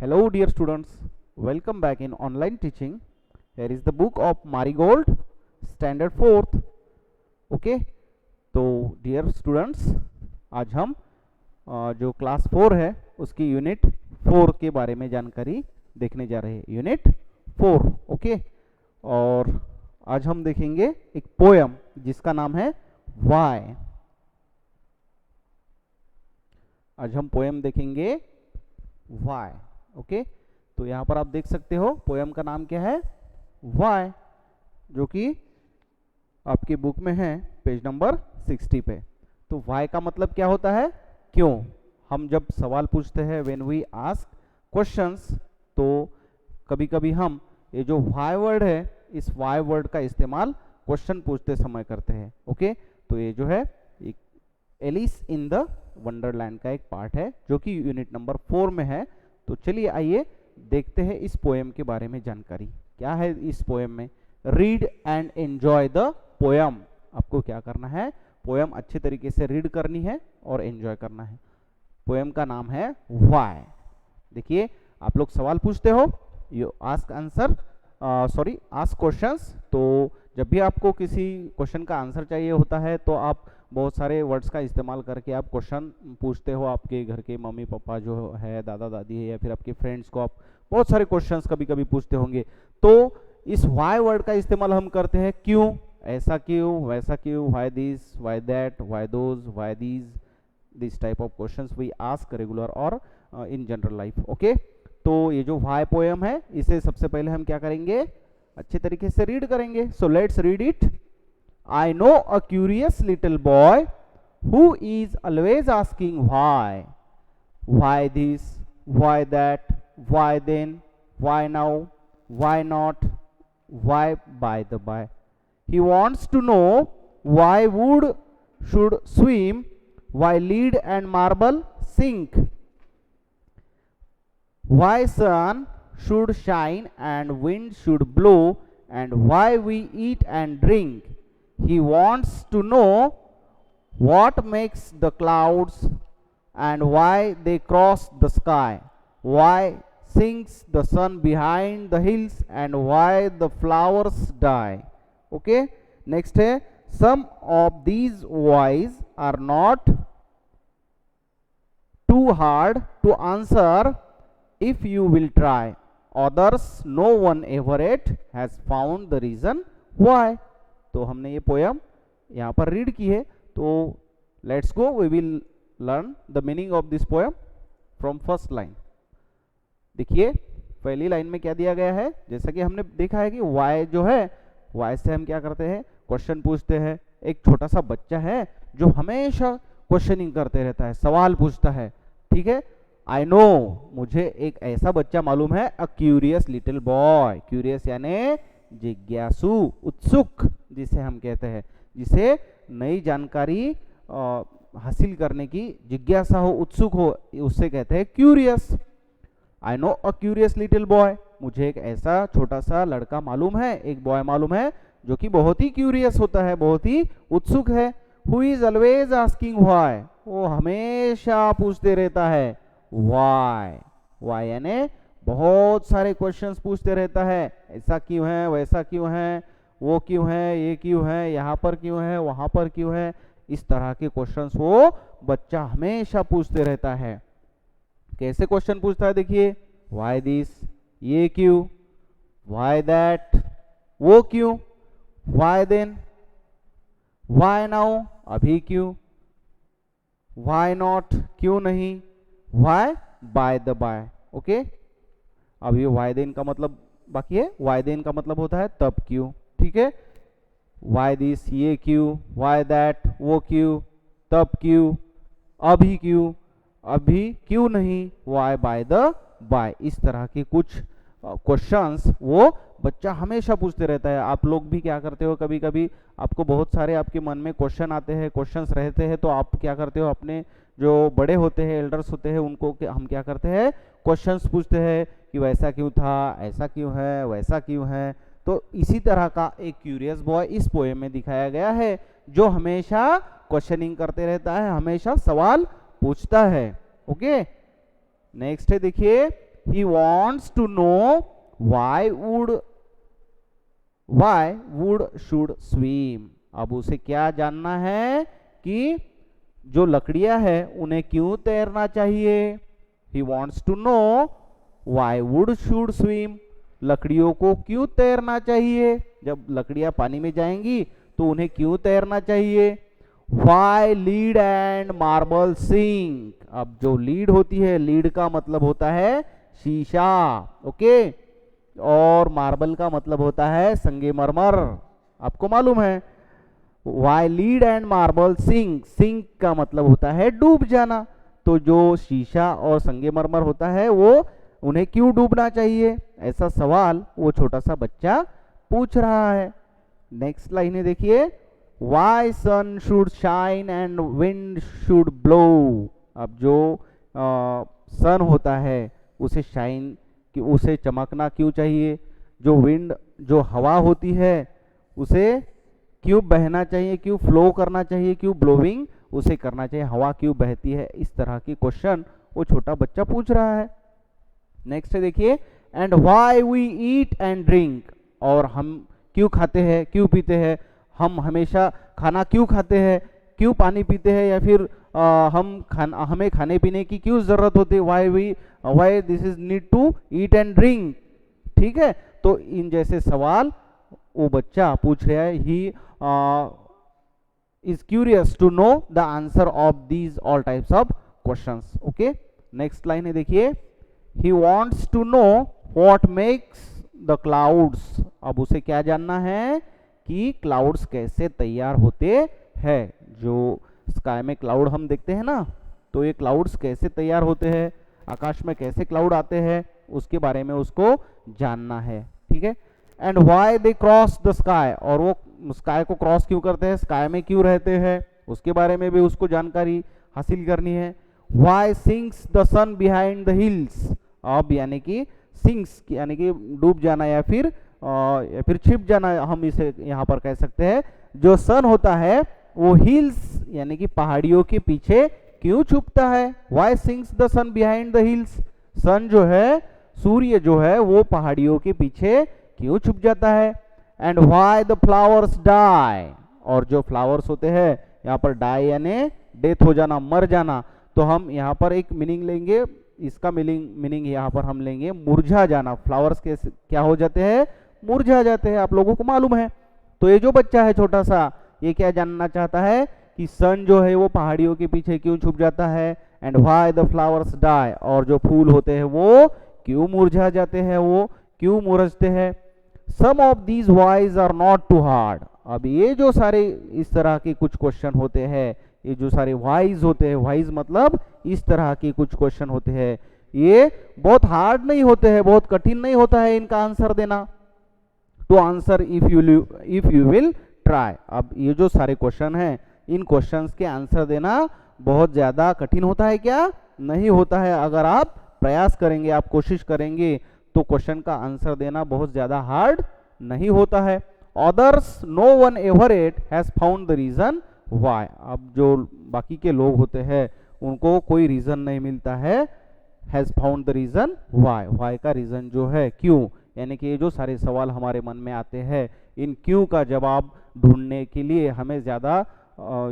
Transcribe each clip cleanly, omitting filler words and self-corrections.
Hello dear students, welcome back in online teaching. Here is the book of Marigold, standard 4th. Okay, तो dear students, आज हम जो class 4 है उसकी unit 4 के बारे में जानकारी देखने जा रहे हैं. यूनिट 4. ओके, और आज हम देखेंगे एक पोयम जिसका नाम है वाई. आज हम पोयम देखेंगे वाई. ओके, तो यहाँ पर आप देख सकते हो पोयम का नाम क्या है, वाई, जो कि आपकी बुक में है पेज नंबर 60 पे. तो वाई का मतलब क्या होता है, क्यों. हम जब सवाल पूछते हैं, व्हेन वी आस्क क्वेश्चंस, तो कभी कभी हम ये जो वाई वर्ड है, इस वाई वर्ड का इस्तेमाल क्वेश्चन पूछते समय करते हैं. ओके, तो ये जो है एक एलिस इन द वंडरलैंड का एक पार्ट है जो कि यूनिट नंबर 4 में है. तो चलिए आइए देखते हैं इस पोएम के बारे में जानकारी क्या है इस पोएम में. Read and enjoy the poem. आपको क्या करना है, पोएम अच्छे तरीके से रीड करनी है और एंजॉय करना है. पोएम का नाम है वाई. देखिए, आप लोग सवाल पूछते हो, you ask answer, sorry ask questions. तो जब भी आपको किसी क्वेश्चन का आंसर चाहिए होता है तो आप बहुत सारे वर्ड्स का इस्तेमाल करके आप क्वेश्चन पूछते हो. आपके घर के मम्मी पापा जो है, दादा दादी है, या फिर आपके फ्रेंड्स को आप बहुत सारे क्वेश्चंस कभी कभी पूछते होंगे. तो इस वाई वर्ड का इस्तेमाल हम करते हैं, क्यों, ऐसा क्यों, वैसा क्यों, why this, why that, why those, why these. This type of questions we ask regular और इन जनरल लाइफ. ओके, तो ये जो वाई पोएम है, इसे सबसे पहले हम क्या करेंगे, अच्छे तरीके से रीड करेंगे. So let's read it. I know a curious little boy who is always asking why. Why this, why that, why then, why now, why not, why by the by. He wants to know why wood should swim, why lead and marble sink, why sun should shine and wind should blow, and why we eat and drink. He wants to know what makes the clouds and why they cross the sky, why sinks the sun behind the hills, and why the flowers die. Okay, next है, some of these whys are not too hard to answer if you will try. Others no one ever yet has found the reason why. तो हमने ये poem यहाँ पर read की है. तो let's go, we will learn the meaning of this poem from first line. देखिए, पहली लाइन में क्या दिया गया है, जैसा कि हमने देखा है कि वाई जो है, वाई से हम क्या करते हैं, क्वेश्चन पूछते हैं. एक छोटा सा बच्चा है जो हमेशा क्वेश्चनिंग करते रहता है, सवाल पूछता है. ठीक है, आई नो, मुझे एक ऐसा बच्चा मालूम है, a curious little boy. Curious यानी जिज्ञासु, उत्सुक जिसे हम कहते हैं, जिसे नई जानकारी हासिल करने की जिज्ञासा हो, उत्सुक हो, उससे कहते हैं curious. I know a curious little boy. मुझे एक ऐसा छोटा सा लड़का मालूम है, एक बॉय मालूम है जो कि बहुत ही क्यूरियस होता है, बहुत ही उत्सुक है. Who is always asking why. वो हमेशा पूछते रहता है व्हाई. व्हाई यानी बहुत सारे क्वेश्चंस पूछते रहता है. ऐसा क्यों है, वैसा क्यों है, वो क्यों है, ये क्यों है, यहाँ पर क्यों है, वहां पर क्यों है. इस तरह के क्वेश्चंस वो बच्चा हमेशा पूछते रहता है. कैसे क्वेश्चन पूछता है, देखिए, व्हाई दिस, ये क्यों, व्हाई दैट, वो क्यों, व्हाई देन, व्हाई नाउ, अभी क्यों, व्हाई नॉट, क्यों नहीं, why by the by. Okay, अब ये वाई देन का मतलब बाकी है. वाई देन का मतलब होता है तब क्यों. ठीक है, वाई दिस, ये क्यों, वाई दैट, वो क्यों, तब क्यों, अभी क्यों, अभी क्यों नहीं, वाई बाय द बाय. इस तरह के कुछ क्वेश्चंस वो बच्चा हमेशा पूछते रहता है. आप लोग भी क्या करते हो, कभी कभी आपको बहुत सारे आपके मन में क्वेश्चन आते हैं, क्वेश्चंस रहते हैं, तो आप क्या करते हो, अपने जो बड़े होते हैं, एल्डर्स होते हैं, उनको हम क्या करते हैं, क्वेश्चंस पूछते हैं कि वैसा क्यों था, ऐसा क्यों है, वैसा क्यों है. तो इसी तरह का एक क्यूरियस बॉय इस पोएम में दिखाया गया है, जो हमेशा क्वेश्चनिंग करते रहता है, हमेशा सवाल पूछता है. ओके, नेक्स्ट है, देखिए, he wants to know why wood should swim. अब उसे क्या जानना है कि जो लकड़ियां हैं उन्हें क्यों तैरना चाहिए। He wants to know why wood should swim, लकड़ियों को क्यों तैरना चाहिए, जब लकड़ियां पानी में जाएंगी तो उन्हें क्यों तैरना चाहिए। Why lead and marble sink, अब जो लीड होती है, लीड का मतलब होता है शीशा, ओके, और मार्बल का मतलब होता है संगमरमर, आपको मालूम है। Why lead and marble sink, sink का मतलब होता है डूब जाना, तो जो शीशा और संगमरमर होता है वो उन्हें क्यों डूबना चाहिए, ऐसा सवाल वो छोटा सा बच्चा पूछ रहा है। नेक्स्ट लाइन है देखिए, why sun should shine and wind should blow. अब जो सन होता है उसे शाइन कि उसे चमकना क्यों चाहिए, जो विंड जो हवा होती है उसे क्यों बहना चाहिए, क्यों फ्लो करना चाहिए, क्यों ब्लोइंग उसे करना चाहिए, हवा क्यों बहती है, इस तरह की क्वेश्चन वो छोटा बच्चा पूछ रहा है। नेक्स्ट है देखिए, and why we eat and drink, और हम क्यों खाते हैं क्यों पीते हैं, हम हमेशा खाना क्यों खाते हैं, क्यों पानी पीते हैं, या फिर हमें खाने पीने की क्यों जरूरत होती है, why this is need to eat and drink. ठीक है, तो इन जैसे सवाल वो बच्चा पूछ रहा है। He is curious to know the answer of these all types of questions. Okay, next line है देखिए, he wants to know what makes the clouds. अब उसे क्या जानना है कि क्लाउड्स कैसे तैयार होते हैं, जो स्काई में क्लाउड हम देखते हैं ना, तो ये क्लाउड्स कैसे तैयार होते हैं, आकाश में कैसे क्लाउड आते हैं, उसके बारे में उसको जानना है। ठीक है, and why they cross the sky, और वो स्काई को क्रॉस क्यों करते हैं, स्काई में क्यों रहते हैं, उसके बारे में भी उसको जानकारी हासिल करनी है। Why sinks the sun behind the hills, अब यानी कि सिंक्स यानी कि डूब जाना या फिर छिप जाना, हम इसे यहाँ पर कह सकते हैं। जो सन होता है वो हिल्स यानी कि पहाड़ियों के पीछे क्यों छुपता है। Why sinks the sun behind the hills, sun जो है, सूर्य जो है, वो पहाड़ियों के पीछे क्यों छुप जाता है। And why the flowers die, और जो फ्लावर्स होते हैं यहाँ पर डाई यानी डेथ हो जाना, मर जाना, तो हम यहाँ पर एक मीनिंग लेंगे, इसका मीनिंग यहाँ पर हम लेंगे मुरझा जाना। फ्लावर्स के क्या हो जाते हैं, मुरझा जाते हैं, आप लोगों को मालूम है। तो ये जो बच्चा है छोटा सा, ये क्या जानना चाहता है कि सन जो है वो पहाड़ियों के पीछे क्यों छुप जाता है, and why the flowers die, और जो फूल होते हैं वो क्यों मुरझा जाते हैं, वो क्यों मुरझते हैं। Some of these whys are not too hard, अब ये जो सारे इस तरह के कुछ क्वेश्चन होते हैं, ये जो सारे व्हाइज होते हैं, व्हाइज मतलब इस तरह के कुछ क्वेश्चन होते हैं, ये बहुत हार्ड नहीं होते हैं, बहुत कठिन नहीं होता है इनका आंसर देना। To answer if you will try, अब ये जो सारे क्वेश्चन हैं, इन क्वेश्चंस के आंसर देना बहुत ज्यादा कठिन होता है क्या, नहीं होता है। अगर आप प्रयास करेंगे, आप कोशिश करेंगे, तो क्वेश्चन का आंसर देना बहुत ज्यादा हार्ड नहीं होता है। Others no one ever it has found the reason why, अब जो बाकी के लोग होते हैं उनको कोई रीजन नहीं मिलता है, has found the reason why, why का रीजन जो है क्यों, यानी कि ये जो सारे सवाल हमारे मन में आते हैं, इन क्यों का जवाब ढूंढने के लिए हमें ज़्यादा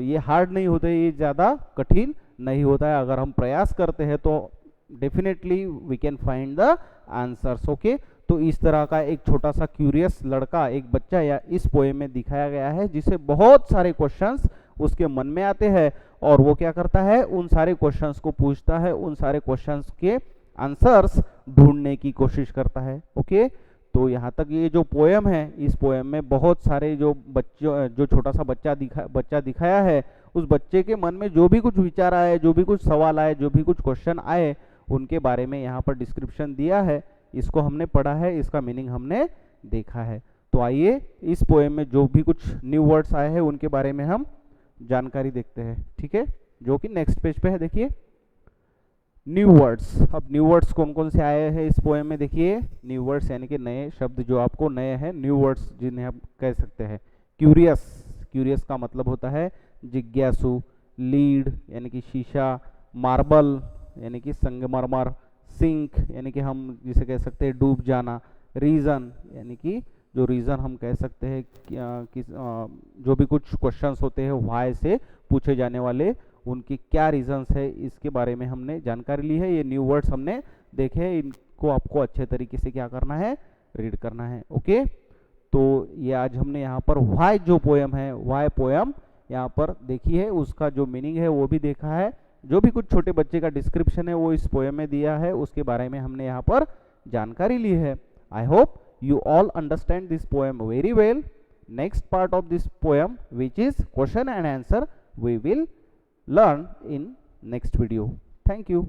ये हार्ड नहीं होते, ये ज़्यादा कठिन नहीं होता है। अगर हम प्रयास करते हैं तो definitely we can find the answers. Okay, तो इस तरह का एक छोटा सा क्यूरियस लड़का, एक बच्चा या इस पोएम में दिखाया गया है, जिसे बहुत सारे क्वेश्चंस उसके मन में आते हैं, और वो क्या करता है, उन सारे क्वेश्चंस को पूछता है, उन सारे क्वेश्चंस के आंसर्स ढूंढने की कोशिश करता है। ओके, तो यहाँ तक ये जो पोएम है, इस पोएम में बहुत सारे जो छोटा सा बच्चा दिखाया है, उस बच्चे के मन में जो भी कुछ विचार आए, जो भी कुछ सवाल आए, जो भी कुछ क्वेश्चन आए, उनके बारे में यहाँ पर डिस्क्रिप्शन दिया है, इसको हमने पढ़ा है, इसका मीनिंग हमने देखा है। तो आइए इस पोएम में जो भी कुछ न्यू वर्ड्स आए हैं उनके बारे में हम जानकारी देखते हैं। ठीक है, जो कि नेक्स्ट पेज पे है, देखिए न्यू वर्ड्स। अब न्यू वर्ड्स कौन कौन से आए हैं इस पोएम में, देखिए न्यू वर्ड्स यानी कि नए शब्द जो आपको नए हैं, न्यू वर्ड्स जिन्हें आप कह सकते हैं। क्यूरियस, क्यूरियस का मतलब होता है जिज्ञासु। लीड यानी कि शीशा, मार्बल यानी कि संगमरमर, सिंक यानी कि हम जिसे कह सकते हैं डूब जाना, रीज़न यानी कि जो रीज़न हम कह सकते हैं कि जो भी कुछ क्वेश्चंस होते हैं व्हाई से पूछे जाने वाले, उनकी क्या रीजंस है, इसके बारे में हमने जानकारी ली है। ये न्यू वर्ड्स हमने देखे हैं, इनको आपको अच्छे तरीके से क्या करना है, रीड करना है। ओके, तो ये आज हमने यहाँ पर व्हाई जो पोयम है, व्हाई पोयम यहाँ पर देखी है, उसका जो मीनिंग है वो भी देखा है। जो भी कुछ छोटे बच्चे का डिस्क्रिप्शन है वो इस पोयम में दिया है, उसके बारे में हमने यहाँ पर जानकारी ली है। I hope you all understand this poem very well. Next part of this poem, which is question and answer, we will learn in next video. Thank you.